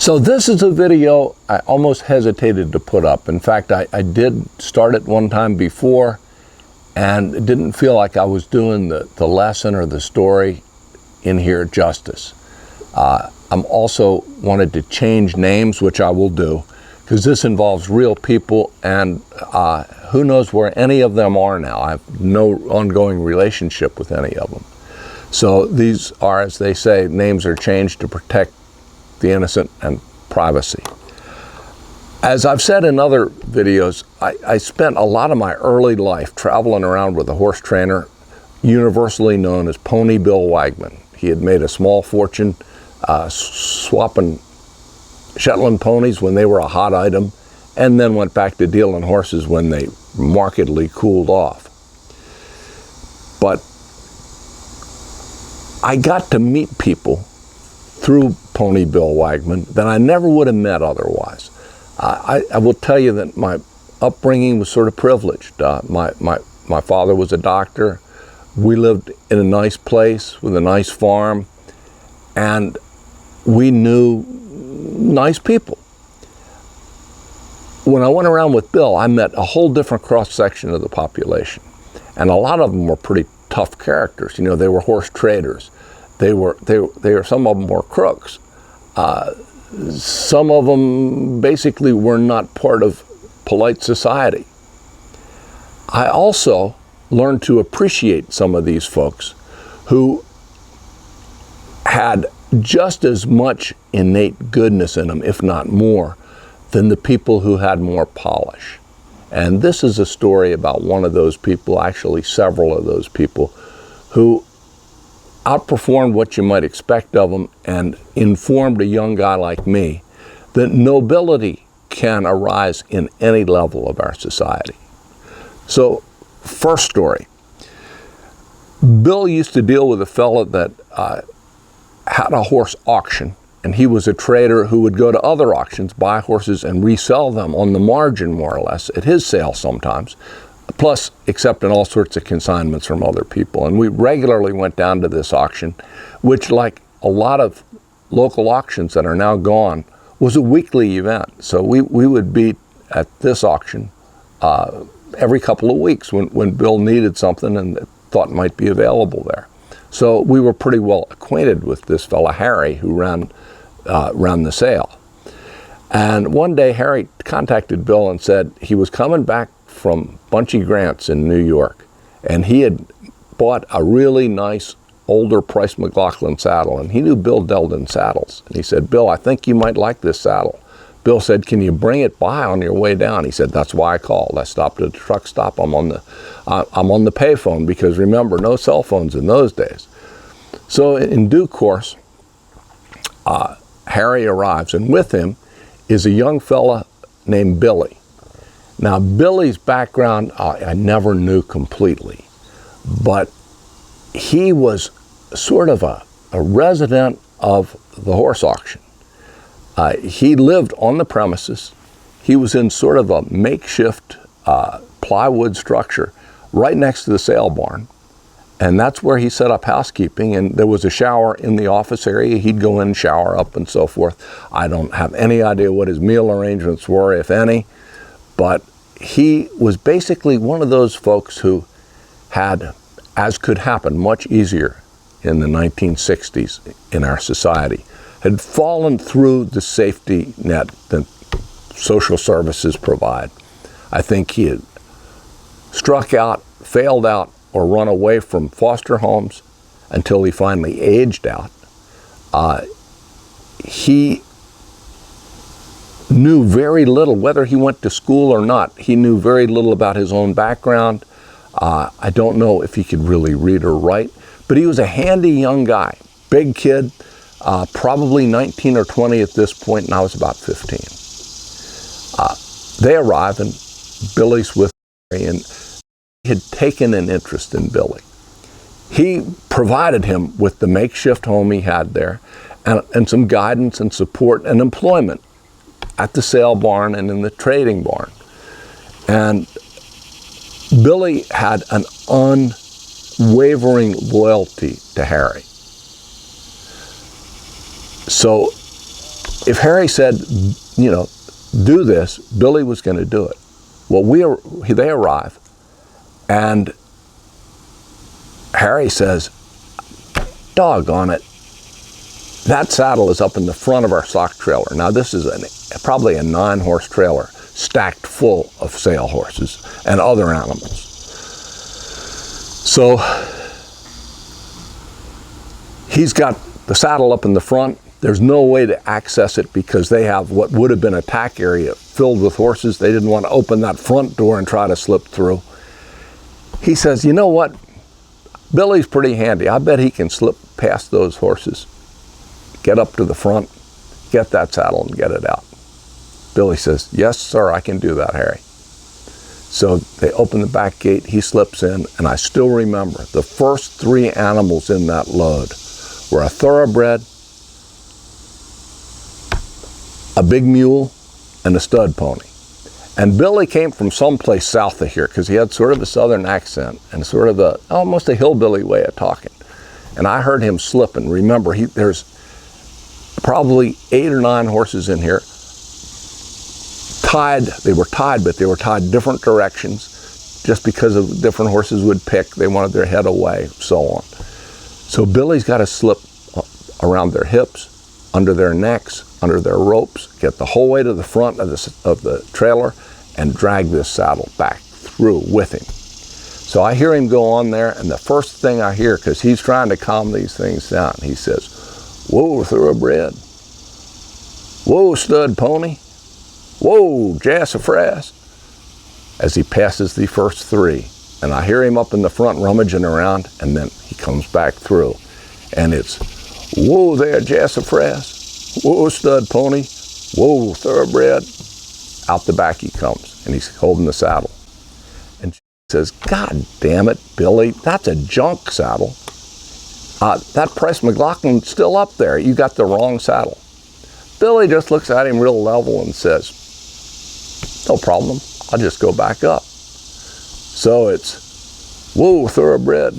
So this is a video I almost hesitated to put up. In fact, I did start it one time before and it didn't feel like I was doing the lesson or the story in here justice. I'm also wanted to change names, which I will do, because this involves real people, and who knows where any of them are now. I have no ongoing relationship with any of them. So these are, as they say, names are changed to protect the innocent and privacy. As I've said in other videos, I spent a lot of my early life traveling around with a horse trainer, universally known as Pony Bill Wagman. He had made a small fortune swapping Shetland ponies when they were a hot item, and then went back to dealing horses when they markedly cooled off. But I got to meet people through Pony Bill Wagman that I never would have met otherwise. I will tell you that my upbringing was sort of privileged. My father was a doctor. We lived in a nice place with a nice farm, and we knew nice people. When I went around with Bill, I met a whole different cross-section of the population, and a lot of them were pretty tough characters. You know, they were horse traders. Some of them were crooks. Some of them basically were not part of polite society. I also learned to appreciate some of these folks who had just as much innate goodness in them, if not more, than the people who had more polish. And this is a story about one of those people, actually several of those people, who outperformed what you might expect of them and informed a young guy like me that nobility can arise in any level of our society. So, first story. Bill used to deal with a fella that had a horse auction, and he was a trader who would go to other auctions, buy horses, and resell them on the margin, more or less, at his sale sometimes, plus accepting all sorts of consignments from other people. And we regularly went down to this auction, which, like a lot of local auctions that are now gone, was a weekly event. So we would be at this auction every couple of weeks when Bill needed something and thought might be available there. So we were pretty well acquainted with this fella, Harry, who ran the sale. And one day Harry contacted Bill and said he was coming back from Bunchy Grant's in New York, and he had bought a really nice older Price McLaughlin saddle, and he knew Bill dealt in saddles. And he said, "Bill, I think you might like this saddle." Bill said, "Can you bring it by on your way down?" He said, "That's why I called. I stopped at the truck stop. I'm on the payphone," because remember, no cell phones in those days. So in due course, Harry arrives, and with him is a young fella named Billy. Now, Billy's background I never knew completely, but he was sort of a resident of the horse auction. He lived on the premises. He was in sort of a makeshift plywood structure right next to the sale barn. And that's where he set up housekeeping, and there was a shower in the office area. He'd go in, shower up, and so forth. I don't have any idea what his meal arrangements were, if any, but he was basically one of those folks who had, as could happen much easier in the 1960s in our society, had fallen through the safety net that social services provide. I think he had struck out, failed out, or run away from foster homes until he finally aged out. He knew very little, whether he went to school or not. He knew very little about his own background. I don't know if he could really read or write, but he was a handy young guy, big kid, probably 19 or 20 at this point, and I was about 15. They arrive, and Billy's with me, and he had taken an interest in Billy. He provided him with the makeshift home he had there, and some guidance and support and employment at the sale barn and in the trading barn. And Billy had an unwavering loyalty to Harry. So if Harry said, you know, do this, Billy was going to do it. Well, they arrive, and Harry says, doggone it, that saddle is up in the front of our stock trailer. Now this is probably a 9-horse trailer stacked full of sale horses and other animals. So he's got the saddle up in the front. There's no way to access it because they have what would have been a tack area filled with horses. They didn't want to open that front door and try to slip through. He says, you know what? Billy's pretty handy. I bet he can slip past those horses, get up to the front, get that saddle and get it out. Billy says, yes, sir, I can do that, Harry. So they open the back gate, he slips in, and I still remember the first 3 animals in that load were a thoroughbred, a big mule, and a stud pony. And Billy came from someplace south of here because he had sort of a southern accent and sort of almost a hillbilly way of talking. And I heard him slip, and remember, there's probably 8 or 9 horses in here. They were tied, but they were tied different directions just because of different horses would pick. They wanted their head away, so on. So Billy's got to slip around their hips, under their necks, under their ropes, get the whole way to the front of the trailer and drag this saddle back through with him. So I hear him go on there, and the first thing I hear, because he's trying to calm these things down, he says, whoa, thoroughbred. Whoa, stud pony. Whoa, Jassafras, as he passes the first 3. And I hear him up in the front rummaging around, and then he comes back through. And it's, whoa there, Jassafras. Whoa, stud pony. Whoa, thoroughbred. Out the back he comes, and he's holding the saddle. And she says, God damn it, Billy, that's a junk saddle. That Price McLaughlin's still up there. You got the wrong saddle. Billy just looks at him real level and says, no problem, I'll just go back up. So it's, whoa, thoroughbred.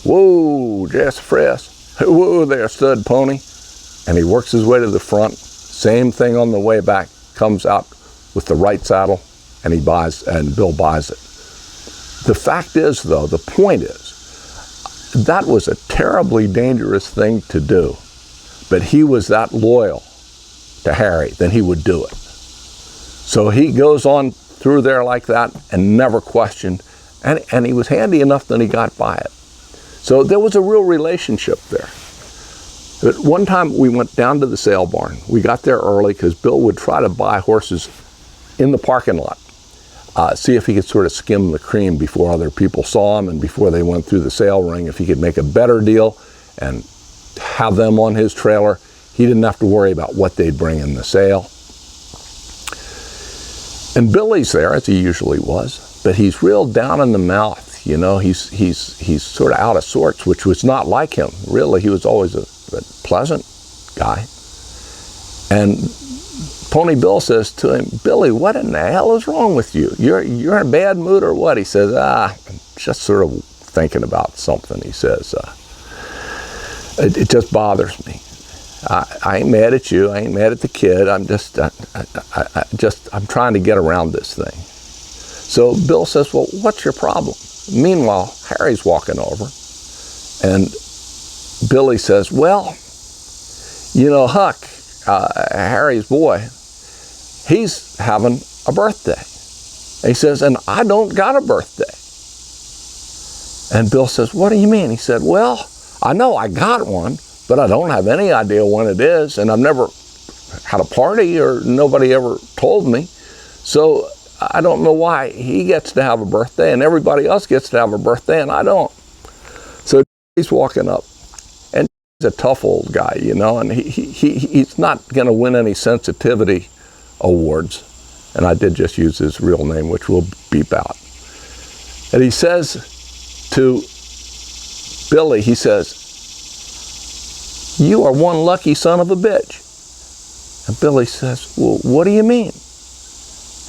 Whoa, Jassafras. Whoa there, stud pony. And he works his way to the front. Same thing on the way back. Comes out with the right saddle, and Bill buys it. The fact is, though, the point is, that was a terribly dangerous thing to do. But he was that loyal to Harry, then he would do it. So he goes on through there like that and never questioned, and he was handy enough that he got by it. So there was a real relationship there. But one time we went down to the sale barn. We got there early because Bill would try to buy horses in the parking lot, see if he could sort of skim the cream before other people saw him and before they went through the sale ring, if he could make a better deal and have them on his trailer. He didn't have to worry about what they'd bring in the sale. And Billy's there, as he usually was, but he's real down in the mouth, you know. He's sort of out of sorts, which was not like him. Really, he was always a pleasant guy. And Pony Bill says to him, Billy, what in the hell is wrong with you? You're in a bad mood or what? He says, just sort of thinking about something. He says, it just bothers me. I ain't mad at you. I ain't mad at the kid. I'm trying to get around this thing. So Bill says, well, what's your problem? Meanwhile, Harry's walking over, and Billy says, well, you know, Huck, Harry's boy, he's having a birthday. And he says, and I don't got a birthday. And Bill says, what do you mean? He said, well, I know I got one, but I don't have any idea when it is, and I've never had a party or nobody ever told me. So I don't know why he gets to have a birthday and everybody else gets to have a birthday and I don't. So he's walking up, and he's a tough old guy, you know, and he's not going to win any sensitivity awards. And I did just use his real name, which we'll beep out. And he says to Billy, he says, you are one lucky son of a bitch. And Billy says, well, what do you mean?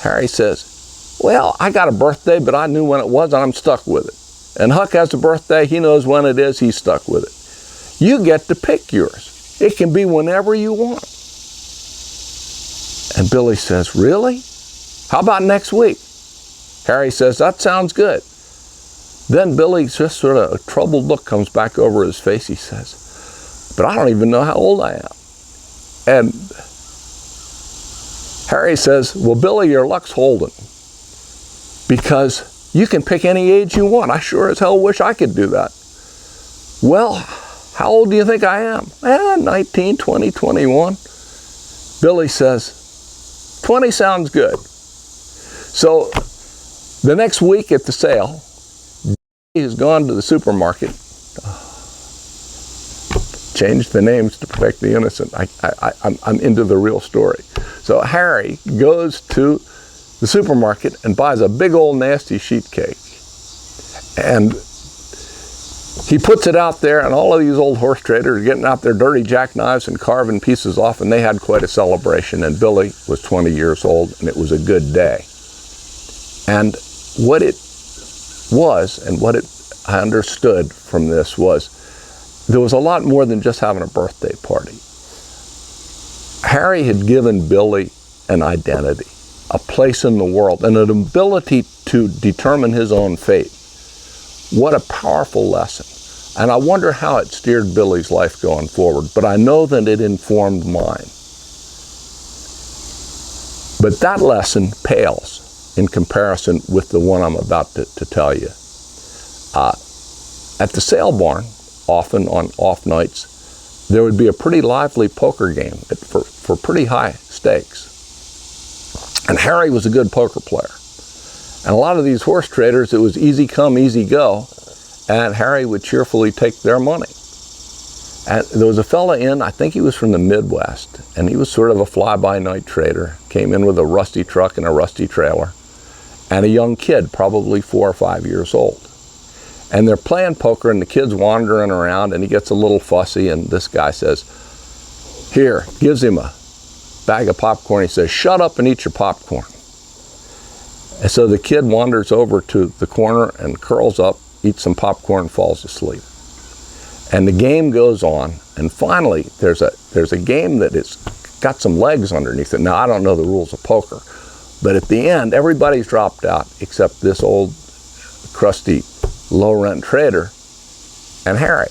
Harry says, well, I got a birthday, but I knew when it was, and I'm stuck with it. And Huck has a birthday, he knows when it is, he's stuck with it. You get to pick yours. It can be whenever you want. And Billy says, really? How about next week? Harry says, that sounds good. Then Billy, just sort of a troubled look comes back over his face. He says, but I don't even know how old I am. And Harry says, well, Billy, your luck's holding, because you can pick any age you want. I sure as hell wish I could do that. Well, how old do you think I am? 19, 20, 21. Billy says, 20 sounds good. So the next week at the sale, he has gone to the supermarket, changed the names to protect the innocent. I'm into the real story. So Harry goes to the supermarket and buys a big old nasty sheet cake. And he puts it out there, and all of these old horse traders are getting out their dirty jackknives and carving pieces off, and they had quite a celebration. And Billy was 20 years old, and it was a good day. And what it was, and what I understood from this was, there was a lot more than just having a birthday party. Harry had given Billy an identity, a place in the world, and an ability to determine his own fate. What a powerful lesson. And I wonder how it steered Billy's life going forward, but I know that it informed mine. But that lesson pales in comparison with the one I'm about to tell you. At the sale barn, often on off nights, there would be a pretty lively poker game for pretty high stakes. And Harry was a good poker player. And a lot of these horse traders, it was easy come, easy go, and Harry would cheerfully take their money. And there was a fella in, I think he was from the Midwest, and he was sort of a fly-by-night trader, came in with a rusty truck and a rusty trailer, and a young kid, probably 4 or 5 years old. And they're playing poker, and the kid's wandering around, and he gets a little fussy, and this guy says, here, gives him a bag of popcorn. He says, shut up and eat your popcorn. And so the kid wanders over to the corner and curls up, eats some popcorn, and falls asleep. And the game goes on, and finally there's a game that is got some legs underneath it. Now, I don't know the rules of poker, but at the end, everybody's dropped out except this old, crusty, low-rent trader and Harry.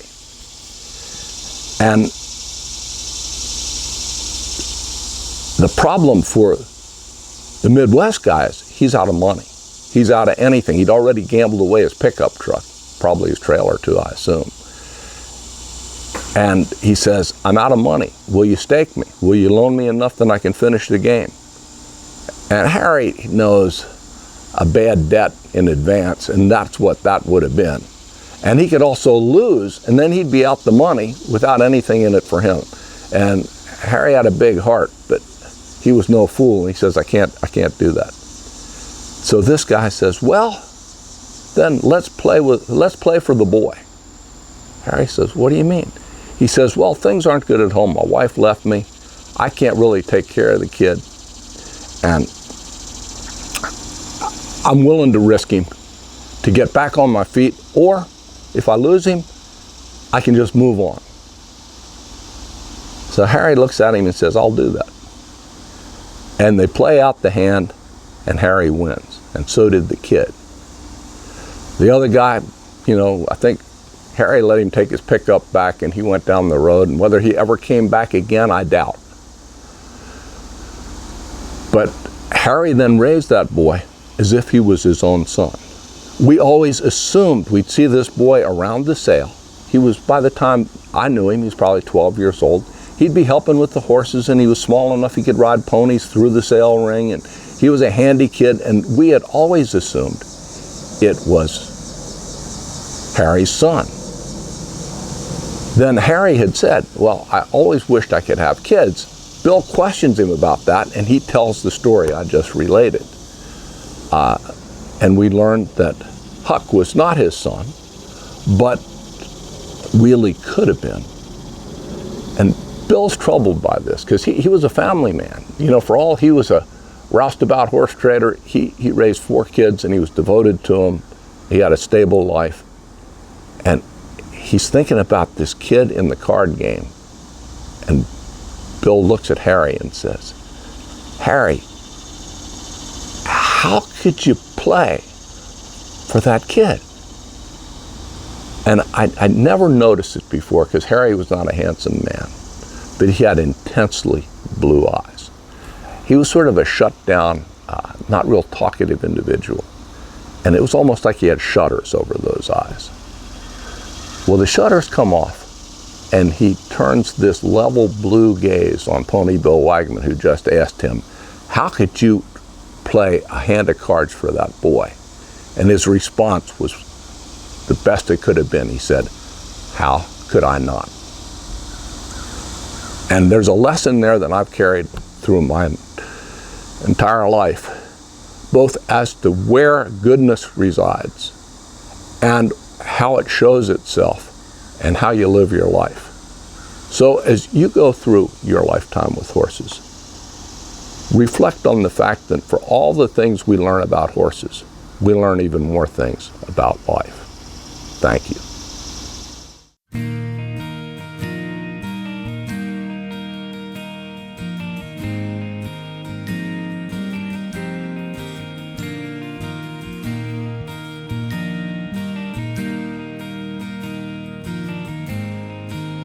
And the problem for the Midwest guys, he's out of money. He's out of anything. He'd already gambled away his pickup truck, probably his trailer too, I assume. And he says, I'm out of money. Will you stake me? Will you loan me enough that I can finish the game? And Harry knows a bad debt in advance, and that's what that would have been. And he could also lose, and then he'd be out the money without anything in it for him. And Harry had a big heart, but he was no fool, and he says, I can't do that. So this guy says, well, then let's play for the boy. Harry says, what do you mean? He says, well, things aren't good at home. My wife left me. I can't really take care of the kid. And I'm willing to risk him to get back on my feet, or if I lose him, I can just move on. So Harry looks at him and says, I'll do that. And they play out the hand, and Harry wins, and so did the kid. The other guy, I think Harry let him take his pickup back, and he went down the road, and whether he ever came back again, I doubt. But Harry then raised that boy as if he was his own son. We always assumed we'd see this boy around the sale. He was, by the time I knew him, he was probably 12 years old. He'd be helping with the horses, and he was small enough he could ride ponies through the sale ring, and he was a handy kid, and we had always assumed it was Harry's son. Then Harry had said, well, I always wished I could have kids. Bill questions him about that, and he tells the story I just related. And we learned that Huck was not his son, but really could have been. And Bill's troubled by this, because he was a family man. For all he was a roustabout horse trader, he raised 4 kids, and he was devoted to them. He had a stable life. And he's thinking about this kid in the card game. And Bill looks at Harry and says, Harry, how could you play for that kid? And I never noticed it before because Harry was not a handsome man, but he had intensely blue eyes. He was sort of a shut down, not real talkative individual. And it was almost like he had shutters over those eyes. Well, the shutters come off, and he turns this level blue gaze on Pony Bill Wagman, who just asked him, how could you play a hand of cards for that boy? And his response was the best it could have been. He said, how could I not? And there's a lesson there that I've carried through my entire life, both as to where goodness resides and how it shows itself and how you live your life. So as you go through your lifetime with horses, reflect on the fact that for all the things we learn about horses, we learn even more things about life. Thank you.